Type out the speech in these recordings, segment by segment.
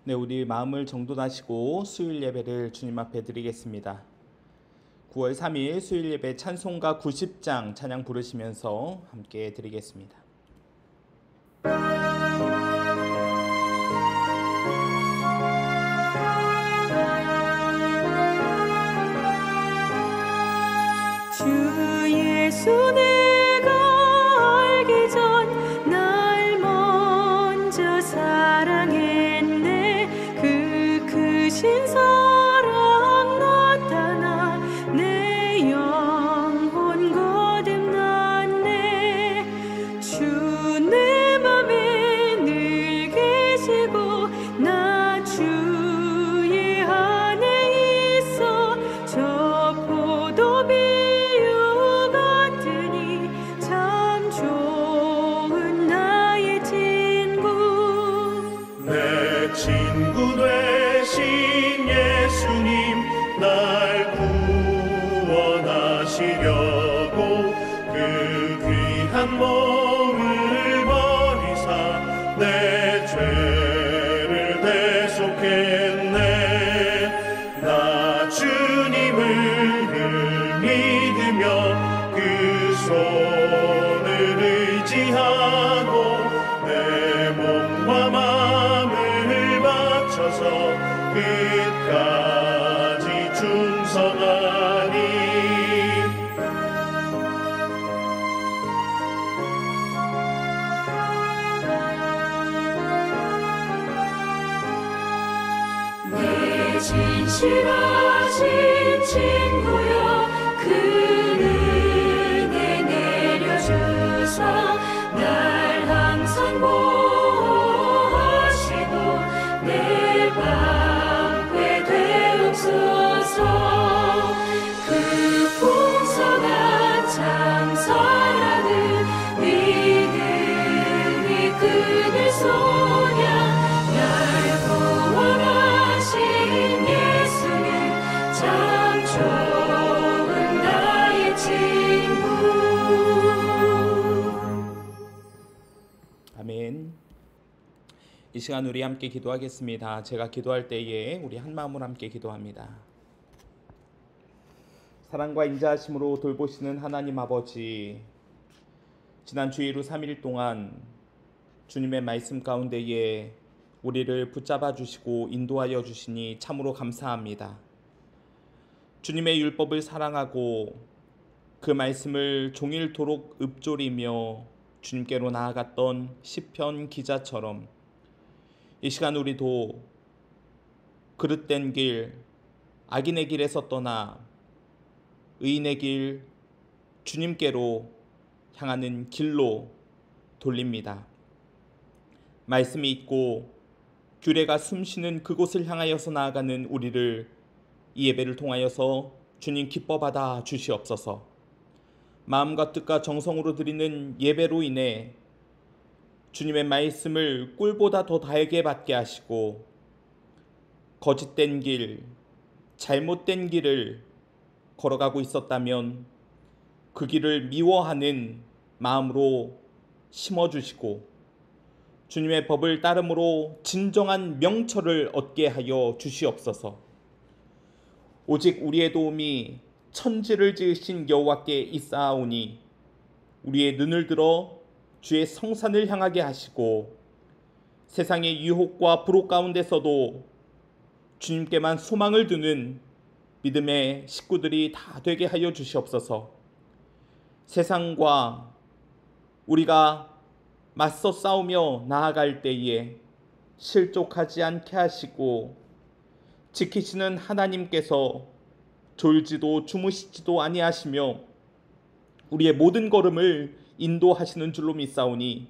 네, 우리 마음을 정돈하시고 수요일 예배를 주님 앞에 드리겠습니다. 9월 3일 수요일 예배 찬송가 90장 찬양 부르시면서 함께 드리겠습니다. 주 예수 내가 알기 전 날 먼저 사랑했네. 그 크신 사랑 나타나 내 영혼 거듭났네. 주 내 맘에 늘 계시고 나 주의 안에 있어. 저 포도비 친구 되신 예수님 날 구원하시려고 그 귀한 몸을 버리사 내 죄를 대속했네. 나 주님을 늘 믿으며 그 손을 의지하고 내 몸과 마음을 바쳐서 끝까지 충성하니. 내 진실하신 친구여 그 은혜 내려주사 날 항상 보호하시고 내 방패 되옵소서. 그 풍성한 참 사랑을 믿음이 그늘 소냐. 날 구원하신 예수는 참 좋은 나의 친구. 아멘. 이 시간 우리 함께 기도하겠습니다. 제가 기도할 때에 우리 한 마음으로 함께 기도합니다. 사랑과 인자하심으로 돌보시는 하나님 아버지, 지난 주일 후 3일 동안 주님의 말씀 가운데에 우리를 붙잡아 주시고 인도하여 주시니 참으로 감사합니다. 주님의 율법을 사랑하고 그 말씀을 종일토록 읊조리며 주님께로 나아갔던 시편 기자처럼 이 시간 우리도 그릇된 길, 악인의 길에서 떠나 의인의 길, 주님께로 향하는 길로 돌립니다. 말씀이 있고 규례가 숨쉬는 그곳을 향하여서 나아가는 우리를 이 예배를 통하여서 주님 기뻐 받아 주시옵소서. 마음과 뜻과 정성으로 드리는 예배로 인해 주님의 말씀을 꿀보다 더 달게 받게 하시고 거짓된 길, 잘못된 길을 걸어가고 있었다면 그 길을 미워하는 마음으로 심어주시고 주님의 법을 따름으로 진정한 명철을 얻게 하여 주시옵소서. 오직 우리의 도움이 천지를 지으신 여호와께 있사오니 우리의 눈을 들어 주의 성산을 향하게 하시고 세상의 유혹과 불혹 가운데서도 주님께만 소망을 두는 믿음의 식구들이 다 되게 하여 주시옵소서. 세상과 우리가 맞서 싸우며 나아갈 때에 실족하지 않게 하시고 지키시는 하나님께서 졸지도 주무시지도 아니하시며 우리의 모든 걸음을 인도하시는 줄로 믿사오니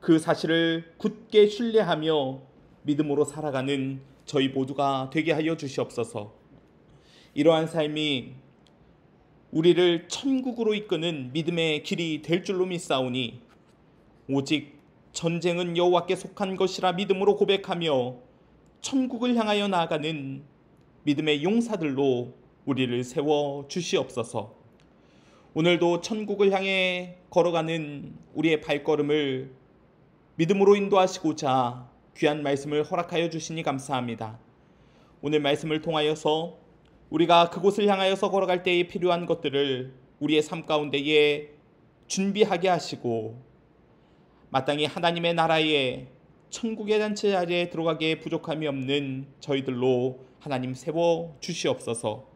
그 사실을 굳게 신뢰하며 믿음으로 살아가는 저희 모두가 되게 하여 주시옵소서. 이러한 삶이 우리를 천국으로 이끄는 믿음의 길이 될 줄로 믿사오니 오직 전쟁은 여호와께 속한 것이라 믿음으로 고백하며 천국을 향하여 나아가는 믿음의 용사들로 우리를 세워 주시옵소서. 오늘도 천국을 향해 걸어가는 우리의 발걸음을 믿음으로 인도하시고자 귀한 말씀을 허락하여 주시니 감사합니다. 오늘 말씀을 통하여서 우리가 그곳을 향하여서 걸어갈 때에 필요한 것들을 우리의 삶 가운데에 준비하게 하시고 마땅히 하나님의 나라에 천국의 잔치 자리에 들어가기에 부족함이 없는 저희들로 하나님 세워 주시옵소서.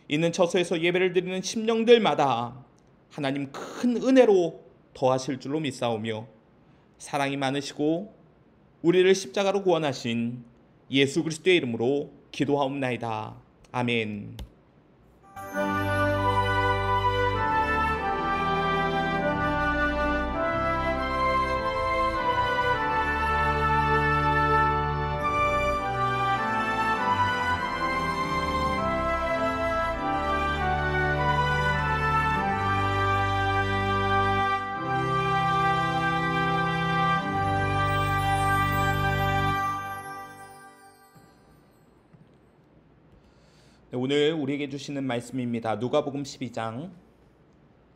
이는 저소에서 예배를 드리는 심령들마다 하나님 큰 은혜로 더하실 줄로 믿사오며 사랑이 많으시고 우리를 십자가로 구원하신 예수 그리스도의 이름으로 기도하옵나이다. 아멘. 오늘 우리에게 주시는 말씀입니다. 누가복음 12장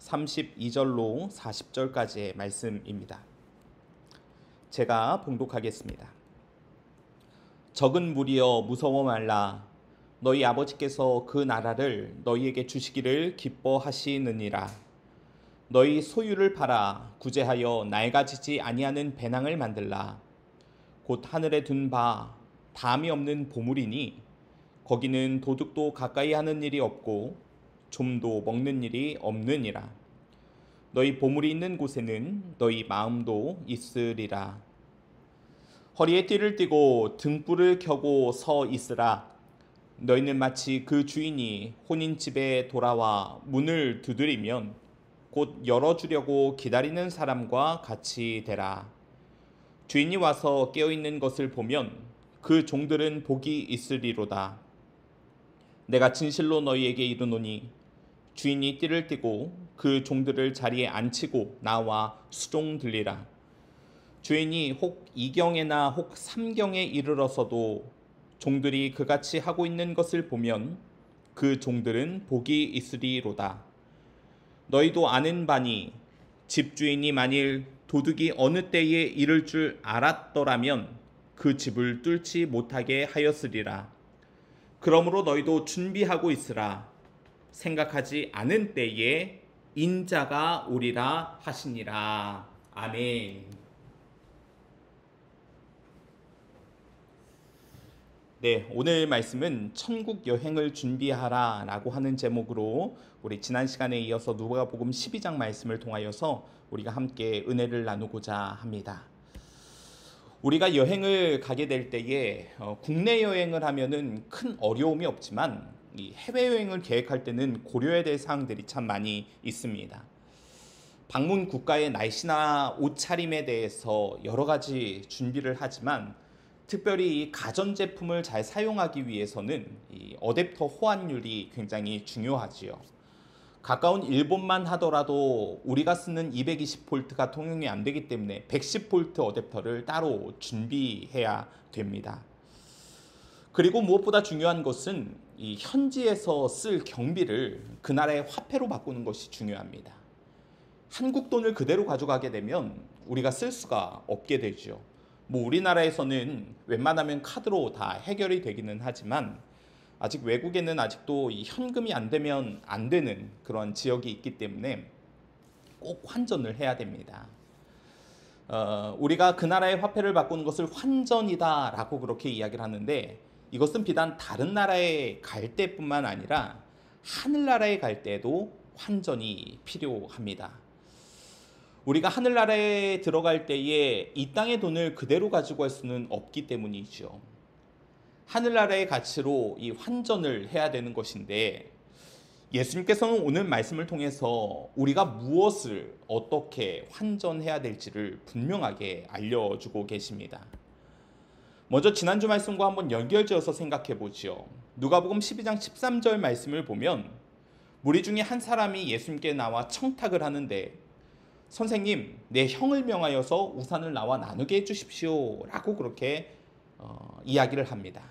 32절로 40절까지의 말씀입니다. 제가 봉독하겠습니다. 적은 무리여 무서워 말라. 너희 아버지께서 그 나라를 너희에게 주시기를 기뻐하시느니라. 너희 소유를 팔아 구제하여 낡아지지 아니하는 배낭을 만들라. 곧 하늘에 둔 바 담이 없는 보물이니 거기는 도둑도 가까이 하는 일이 없고 좀도 먹는 일이 없느니라. 너희 보물이 있는 곳에는 너희 마음도 있으리라. 허리에 띠를 띠고 등불을 켜고 서 있으라. 너희는 마치 그 주인이 혼인집에 돌아와 문을 두드리면 곧 열어주려고 기다리는 사람과 같이 되라. 주인이 와서 깨어있는 것을 보면 그 종들은 복이 있으리로다. 내가 진실로 너희에게 이르노니 주인이 띠를 띠고 그 종들을 자리에 앉히고 나와 수종 들리라. 주인이 혹 2경에나 혹 3경에 이르러서도 종들이 그같이 하고 있는 것을 보면 그 종들은 복이 있으리로다. 너희도 아는 바니 집주인이 만일 도둑이 어느 때에 이를 줄 알았더라면 그 집을 뚫지 못하게 하였으리라. 그러므로 너희도 준비하고 있으라. 생각하지 않은 때에 인자가 오리라 하시니라. 아멘. 네, 오늘 말씀은 천국 여행을 준비하라 라고 하는 제목으로 우리 지난 시간에 이어서 누가복음 12장 말씀을 통하여서 우리가 함께 은혜를 나누고자 합니다. 우리가 여행을 가게 될 때에 국내 여행을 하면은 큰 어려움이 없지만 이 해외여행을 계획할 때는 고려해야 될 사항들이 참 많이 있습니다. 방문 국가의 날씨나 옷차림에 대해서 여러 가지 준비를 하지만 특별히 이 가전제품을 잘 사용하기 위해서는 이 어댑터 호환율이 굉장히 중요하지요. 가까운 일본만 하더라도 우리가 쓰는 220V가 통용이 안 되기 때문에 110V 어댑터를 따로 준비해야 됩니다. 그리고 무엇보다 중요한 것은 이 현지에서 쓸 경비를 그 나라의 화폐로 바꾸는 것이 중요합니다. 한국 돈을 그대로 가져가게 되면 우리가 쓸 수가 없게 되죠. 우리나라에서는 웬만하면 카드로 다 해결이 되기는 하지만 아직 외국에는 아직도 이 현금이 안 되면 안 되는 그런 지역이 있기 때문에 꼭 환전을 해야 됩니다. 우리가 그 나라의 화폐를 바꾸는 것을 환전이다라고 그렇게 이야기를 하는데 이것은 비단 다른 나라에 갈 때뿐만 아니라 하늘나라에 갈 때도 환전이 필요합니다. 우리가 하늘나라에 들어갈 때에 이 땅의 돈을 그대로 가지고 갈 수는 없기 때문이죠. 하늘나라의 가치로 이 환전을 해야 되는 것인데 예수님께서는 오늘 말씀을 통해서 우리가 무엇을 어떻게 환전해야 될지를 분명하게 알려주고 계십니다. 먼저 지난주 말씀과 한번 연결지어서 생각해 보지요. 누가복음 12장 13절 말씀을 보면 무리 중에 한 사람이 예수님께 나와 청탁을 하는데 선생님, 내 형을 명하여서 우산을 나와 나누게 해주십시오 라고 그렇게 이야기를 합니다.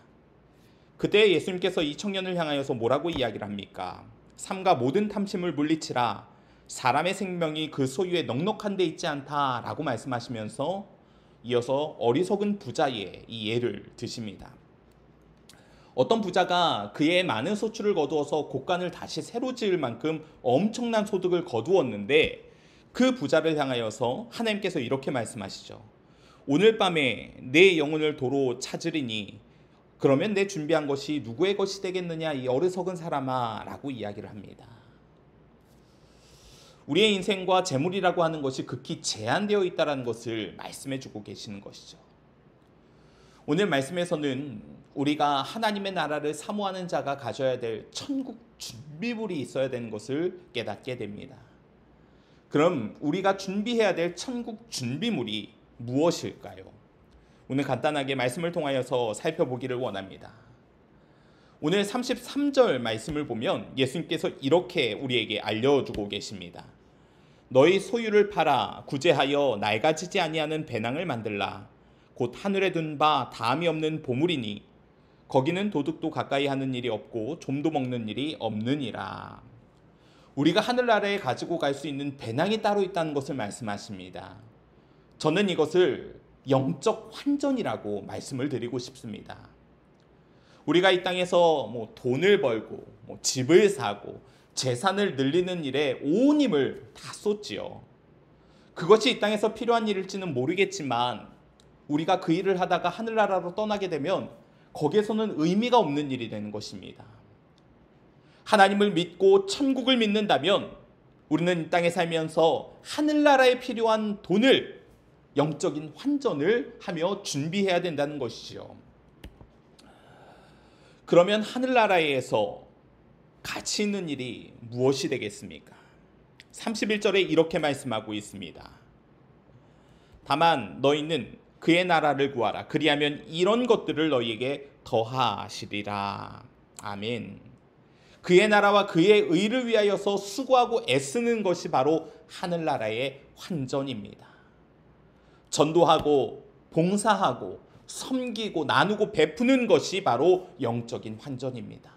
그때 예수님께서 이 청년을 향하여서 뭐라고 이야기를 합니까? 삼가 모든 탐심을 물리치라. 사람의 생명이 그 소유에 넉넉한 데 있지 않다라고 말씀하시면서 이어서 어리석은 부자의 이 예를 드십니다. 어떤 부자가 그의 많은 소출을 거두어서 곳간을 다시 새로 지을 만큼 엄청난 소득을 거두었는데 그 부자를 향하여서 하나님께서 이렇게 말씀하시죠. 오늘 밤에 내 영혼을 도로 찾으리니 그러면 내 준비한 것이 누구의 것이 되겠느냐 이 어리석은 사람아 라고 이야기를 합니다. 우리의 인생과 재물이라고 하는 것이 극히 제한되어 있다는 것을 말씀해 주고 계시는 것이죠. 오늘 말씀에서는 우리가 하나님의 나라를 사모하는 자가 가져야 될 천국 준비물이 있어야 되는 것을 깨닫게 됩니다. 그럼 우리가 준비해야 될 천국 준비물이 무엇일까요? 오늘 간단하게 말씀을 통하여서 살펴보기를 원합니다. 오늘 33절 말씀을 보면 예수님께서 이렇게 우리에게 알려주고 계십니다. 너희 소유를 팔아 구제하여 낡아지지 아니하는 배낭을 만들라. 곧 하늘에 둔 바 다함이 없는 보물이니 거기는 도둑도 가까이 하는 일이 없고 좀도 먹는 일이 없느니라. 우리가 하늘나라에 가지고 갈 수 있는 배낭이 따로 있다는 것을 말씀하십니다. 저는 이것을 영적 환전이라고 말씀을 드리고 싶습니다. 우리가 이 땅에서 돈을 벌고 집을 사고 재산을 늘리는 일에 온 힘을 다 쏟지요. 그것이 이 땅에서 필요한 일일지는 모르겠지만 우리가 그 일을 하다가 하늘나라로 떠나게 되면 거기에서는 의미가 없는 일이 되는 것입니다. 하나님을 믿고 천국을 믿는다면 우리는 이 땅에 살면서 하늘나라에 필요한 돈을 영적인 환전을 하며 준비해야 된다는 것이죠. 그러면 하늘나라에서 가치 있는 일이 무엇이 되겠습니까? 31절에 이렇게 말씀하고 있습니다. 다만 너희는 그의 나라를 구하라. 그리하면 이런 것들을 너희에게 더하시리라. 아멘. 그의 나라와 그의 의를 위하여서 수고하고 애쓰는 것이 바로 하늘나라의 환전입니다. 전도하고 봉사하고 섬기고 나누고 베푸는 것이 바로 영적인 환전입니다.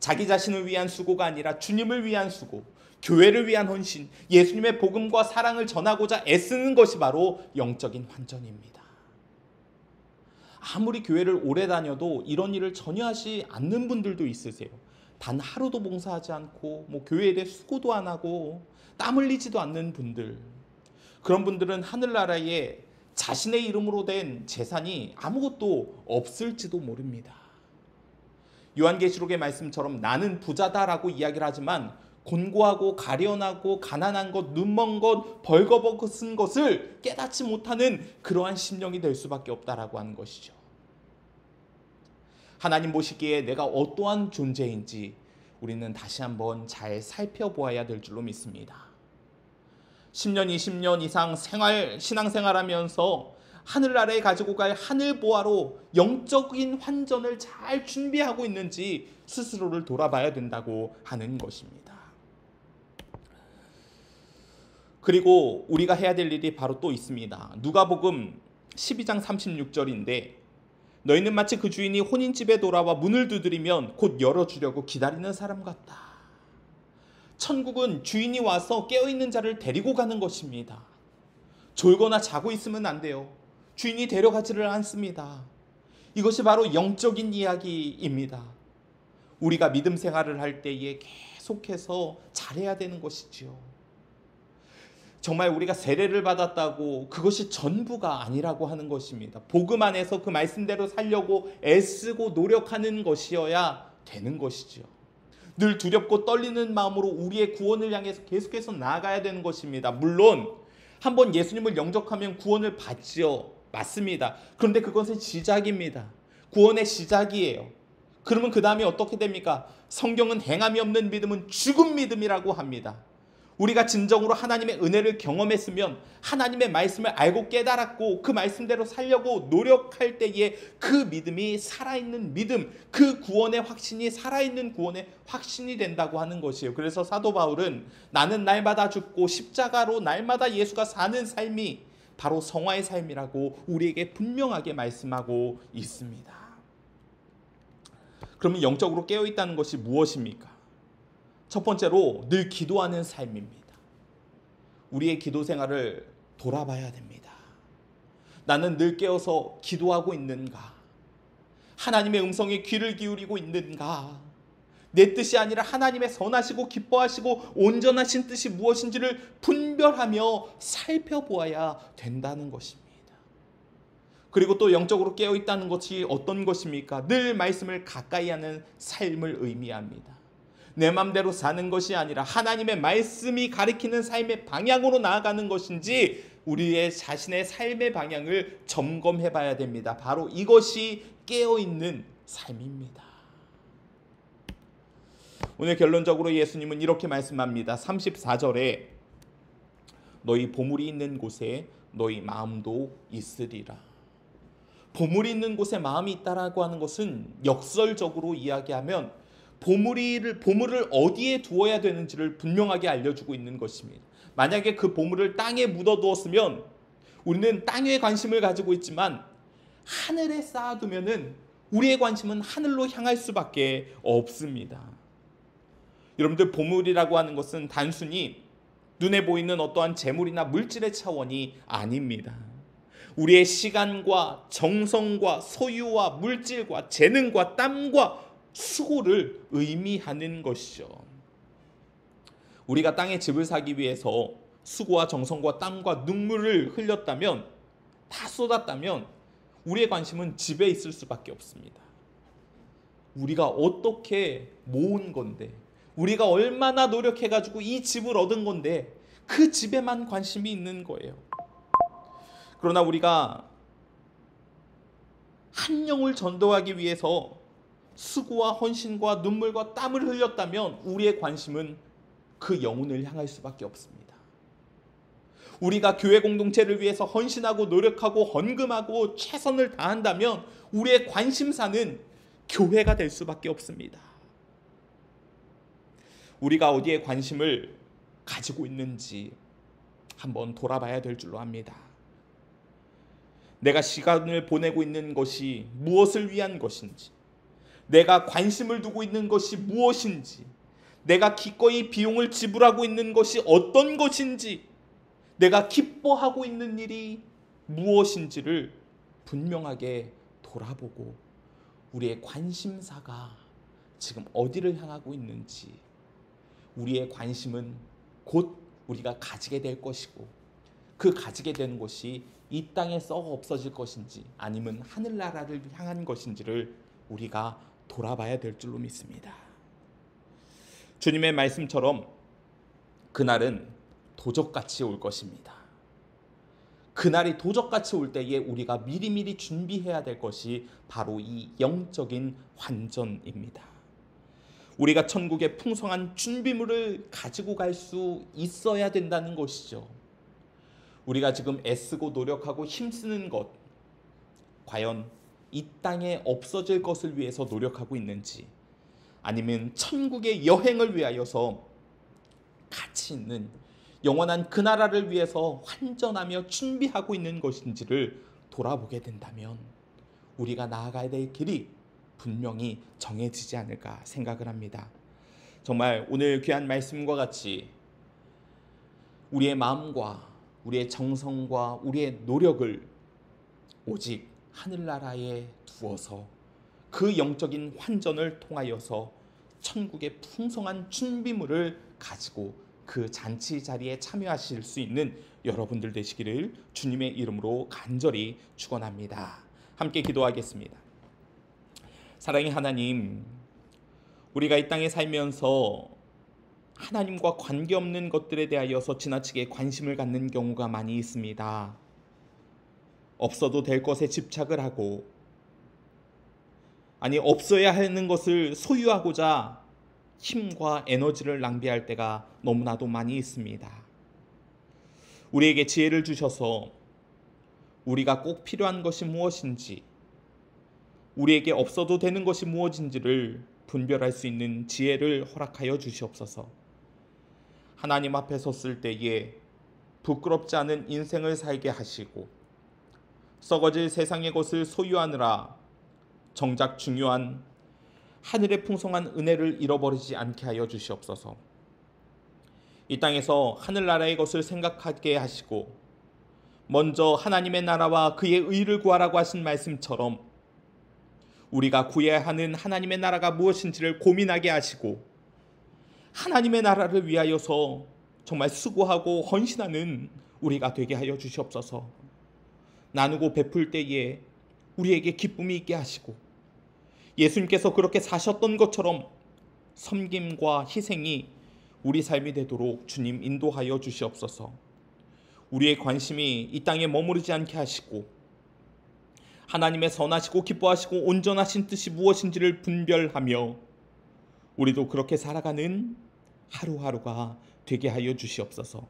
자기 자신을 위한 수고가 아니라 주님을 위한 수고, 교회를 위한 헌신, 예수님의 복음과 사랑을 전하고자 애쓰는 것이 바로 영적인 환전입니다. 아무리 교회를 오래 다녀도 이런 일을 전혀 하지 않는 분들도 있으세요. 단 하루도 봉사하지 않고 교회에 대해 수고도 안 하고 땀 흘리지도 않는 분들, 그런 분들은 하늘나라에 자신의 이름으로 된 재산이 아무것도 없을지도 모릅니다. 요한계시록의 말씀처럼 나는 부자다라고 이야기를 하지만 곤고하고 가련하고 가난한 것, 눈먼 것, 벌거벗은 것을 깨닫지 못하는 그러한 심령이 될 수밖에 없다라고 하는 것이죠. 하나님 보시기에 내가 어떠한 존재인지 우리는 다시 한번 잘 살펴보아야 될 줄로 믿습니다. 10년, 20년 이상 신앙생활하면서 하늘나라에 가지고 갈 하늘보화로 영적인 환전을 잘 준비하고 있는지 스스로를 돌아봐야 된다고 하는 것입니다. 그리고 우리가 해야 될 일이 바로 또 있습니다. 누가복음 12장 36절인데 너희는 마치 그 주인이 혼인집에 돌아와 문을 두드리면 곧 열어주려고 기다리는 사람 같다. 천국은 주인이 와서 깨어있는 자를 데리고 가는 것입니다. 졸거나 자고 있으면 안 돼요. 주인이 데려가지를 않습니다. 이것이 바로 영적인 이야기입니다. 우리가 믿음 생활을 할 때에 계속해서 잘해야 되는 것이지요. 정말 우리가 세례를 받았다고 그것이 전부가 아니라고 하는 것입니다. 복음 안에서 그 말씀대로 살려고 애쓰고 노력하는 것이어야 되는 것이죠. 늘 두렵고 떨리는 마음으로 우리의 구원을 향해서 계속해서 나아가야 되는 것입니다. 물론 한번 예수님을 영접하면 구원을 받지요. 맞습니다. 그런데 그것은 시작입니다. 구원의 시작이에요. 그러면 그 다음에 어떻게 됩니까? 성경은 행함이 없는 믿음은 죽은 믿음이라고 합니다. 우리가 진정으로 하나님의 은혜를 경험했으면 하나님의 말씀을 알고 깨달았고 그 말씀대로 살려고 노력할 때에 그 믿음이 살아있는 믿음, 그 구원의 확신이 살아있는 구원의 확신이 된다고 하는 것이에요. 그래서 사도 바울은 나는 날마다 죽고 십자가로 날마다 예수가 사는 삶이 바로 성화의 삶이라고 우리에게 분명하게 말씀하고 있습니다. 그러면 영적으로 깨어있다는 것이 무엇입니까? 첫 번째로 늘 기도하는 삶입니다. 우리의 기도 생활을 돌아봐야 됩니다. 나는 늘 깨어서 기도하고 있는가? 하나님의 음성에 귀를 기울이고 있는가? 내 뜻이 아니라 하나님의 선하시고 기뻐하시고 온전하신 뜻이 무엇인지를 분별하며 살펴보아야 된다는 것입니다. 그리고 또 영적으로 깨어있다는 것이 어떤 것입니까? 늘 말씀을 가까이 하는 삶을 의미합니다. 내 맘대로 사는 것이 아니라 하나님의 말씀이 가리키는 삶의 방향으로 나아가는 것인지 우리의 자신의 삶의 방향을 점검해 봐야 됩니다. 바로 이것이 깨어있는 삶입니다. 오늘 결론적으로 예수님은 이렇게 말씀합니다. 34절에 너희 보물이 있는 곳에 너희 마음도 있으리라. 보물이 있는 곳에 마음이 있다라고 하는 것은 역설적으로 이야기하면 보물을 어디에 두어야 되는지를 분명하게 알려주고 있는 것입니다. 만약에 그 보물을 땅에 묻어두었으면 우리는 땅에 관심을 가지고 있지만 하늘에 쌓아두면은 우리의 관심은 하늘로 향할 수밖에 없습니다. 여러분들, 보물이라고 하는 것은 단순히 눈에 보이는 어떠한 재물이나 물질의 차원이 아닙니다. 우리의 시간과 정성과 소유와 물질과 재능과 땀과 수고를 의미하는 것이죠. 우리가 땅에 집을 사기 위해서 수고와 정성과 땀과 눈물을 흘렸다면, 다 쏟았다면 우리의 관심은 집에 있을 수밖에 없습니다. 우리가 어떻게 모은 건데, 우리가 얼마나 노력해가지고 이 집을 얻은 건데 그 집에만 관심이 있는 거예요. 그러나 우리가 한 영을 전도하기 위해서 수고와 헌신과 눈물과 땀을 흘렸다면 우리의 관심은 그 영혼을 향할 수밖에 없습니다. 우리가 교회 공동체를 위해서 헌신하고 노력하고 헌금하고 최선을 다한다면 우리의 관심사는 교회가 될 수밖에 없습니다. 우리가 어디에 관심을 가지고 있는지 한번 돌아봐야 될 줄로 압니다. 내가 시간을 보내고 있는 것이 무엇을 위한 것인지, 내가 관심을 두고 있는 것이 무엇인지, 내가 기꺼이 비용을 지불하고 있는 것이 어떤 것인지, 내가 기뻐하고 있는 일이 무엇인지를 분명하게 돌아보고 우리의 관심사가 지금 어디를 향하고 있는지, 우리의 관심은 곧 우리가 가지게 될 것이고 그 가지게 되는 것이 이 땅에 썩어 없어질 것인지 아니면 하늘나라를 향한 것인지를 우리가 돌아봐야 될 줄로 믿습니다. 주님의 말씀처럼 그날은 도적같이 올 것입니다. 그날이 도적같이 올 때에 우리가 미리미리 준비해야 될 것이 바로 이 영적인 환전입니다. 우리가 천국의 풍성한 준비물을 가지고 갈 수 있어야 된다는 것이죠. 우리가 지금 애쓰고 노력하고 힘쓰는 것, 과연 이 땅에 없어질 것을 위해서 노력하고 있는지, 아니면 천국의 여행을 위하여서 가치 있는 영원한 그 나라를 위해서 환전하며 준비하고 있는 것인지를 돌아보게 된다면 우리가 나아가야 될 길이 분명히 정해지지 않을까 생각을 합니다. 정말 오늘 귀한 말씀과 같이 우리의 마음과 우리의 정성과 우리의 노력을 오직 하늘나라에 두어서 그 영적인 환전을 통하여서 천국의 풍성한 준비물을 가지고 그 잔치 자리에 참여하실 수 있는 여러분들 되시기를 주님의 이름으로 간절히 축원합니다. 함께 기도하겠습니다. 사랑의 하나님, 우리가 이 땅에 살면서 하나님과 관계없는 것들에 대하여서 지나치게 관심을 갖는 경우가 많이 있습니다. 없어도 될 것에 집착을 하고, 아니 없어야 하는 것을 소유하고자 힘과 에너지를 낭비할 때가 너무나도 많이 있습니다. 우리에게 지혜를 주셔서 우리가 꼭 필요한 것이 무엇인지, 우리에게 없어도 되는 것이 무엇인지를 분별할 수 있는 지혜를 허락하여 주시옵소서. 하나님 앞에 섰을 때에 부끄럽지 않은 인생을 살게 하시고 썩어질 세상의 것을 소유하느라 정작 중요한 하늘의 풍성한 은혜를 잃어버리지 않게 하여 주시옵소서. 이 땅에서 하늘나라의 것을 생각하게 하시고 먼저 하나님의 나라와 그의 의를 구하라고 하신 말씀처럼 우리가 구해야 하는 하나님의 나라가 무엇인지를 고민하게 하시고 하나님의 나라를 위하여서 정말 수고하고 헌신하는 우리가 되게 하여 주시옵소서. 나누고 베풀 때에 우리에게 기쁨이 있게 하시고 예수님께서 그렇게 사셨던 것처럼 섬김과 희생이 우리 삶이 되도록 주님 인도하여 주시옵소서. 우리의 관심이 이 땅에 머무르지 않게 하시고 하나님의 선하시고 기뻐하시고 온전하신 뜻이 무엇인지를 분별하며 우리도 그렇게 살아가는 하루하루가 되게 하여 주시옵소서.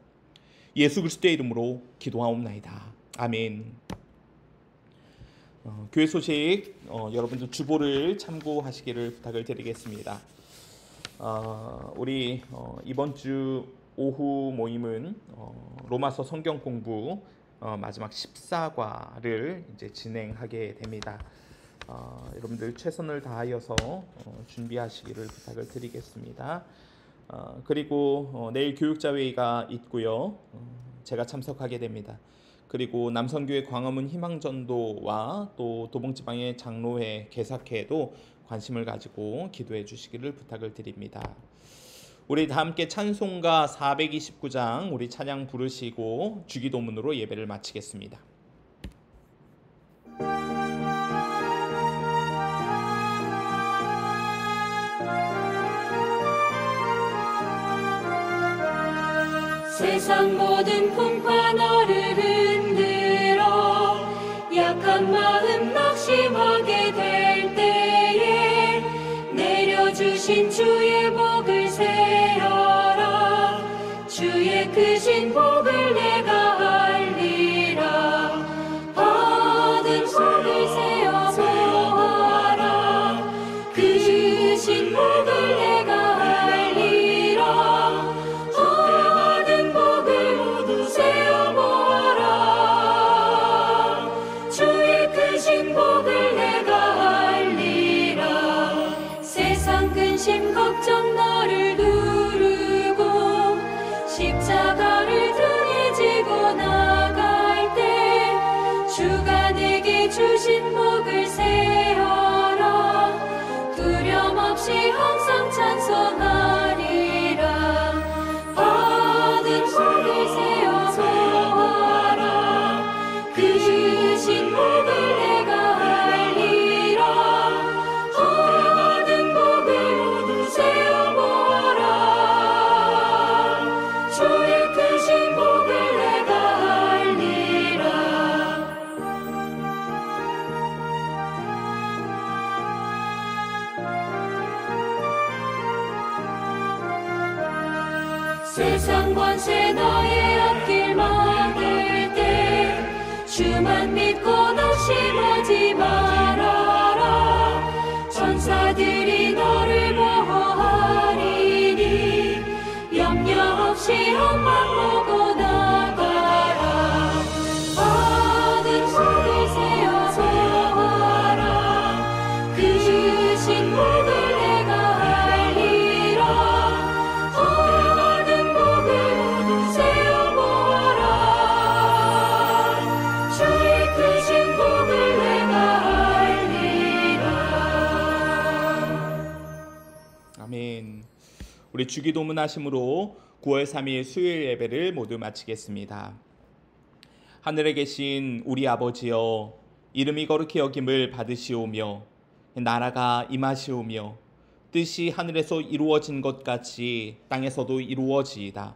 예수 그리스도의 이름으로 기도하옵나이다. 아멘. 교회 소식 여러분들 주보를 참고하시기를 부탁을 드리겠습니다. 우리 이번 주 오후 모임은 로마서 성경 공부 마지막 14과를 이제 진행하게 됩니다. 여러분들 최선을 다하여서 준비하시기를 부탁을 드리겠습니다. 그리고 내일 교육자회의가 있고요. 제가 참석하게 됩니다. 그리고 남성교회 광화문 희망전도와 또 도봉지방의 장로회 개사회도 관심을 가지고 기도해 주시기를 부탁을 드립니다. 우리 다 함께 찬송가 429장 우리 찬양 부르시고 주기도문으로 예배를 마치겠습니다. 세상 모든 풍파 너를 흔들어 약한 마음 낙심하게 될 때에 내려주신 주의 복을 세어라. 주의 크신 복을 내가 알리라. 받은 복을 세어 보아라. 크신 복을 내가 알리라. 근심 걱정 너를 두르고 십자가를 등에 지고 나갈 때 주가 내게 주신 복을 세어라. 두려움 없이 항상 찬송하리라. 받은 복을 세어 보아라. 크신 복을 내가 알리라. 세상 권세 너의 앞길 막을 때 주만 믿고 낙심하지 말아라. 천사들이 너를 보호하리니 염려 없이 한방 보고 나가라. 받은 복을 세어 보아라. 크신 복을 내가 알리라. 아멘. 우리 주기도문 하심으로 9월 3일 수요일 예배를 모두 마치겠습니다. 하늘에 계신 우리 아버지여, 이름이 거룩히 여김을 받으시오며 나라가 임하시오며 뜻이 하늘에서 이루어진 것 같이 땅에서도 이루어지이다.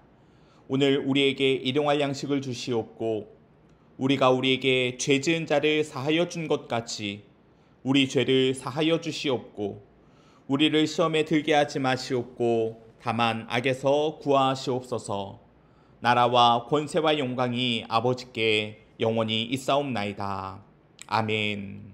오늘 우리에게 일용할 양식을 주시옵고 우리가 우리에게 죄 지은 자를 사하여 준 것 같이 우리 죄를 사하여 주시옵고 우리를 시험에 들게 하지 마시옵고 다만 악에서 구하시옵소서. 나라와 권세와 영광이 아버지께 영원히 있사옵나이다. 아멘.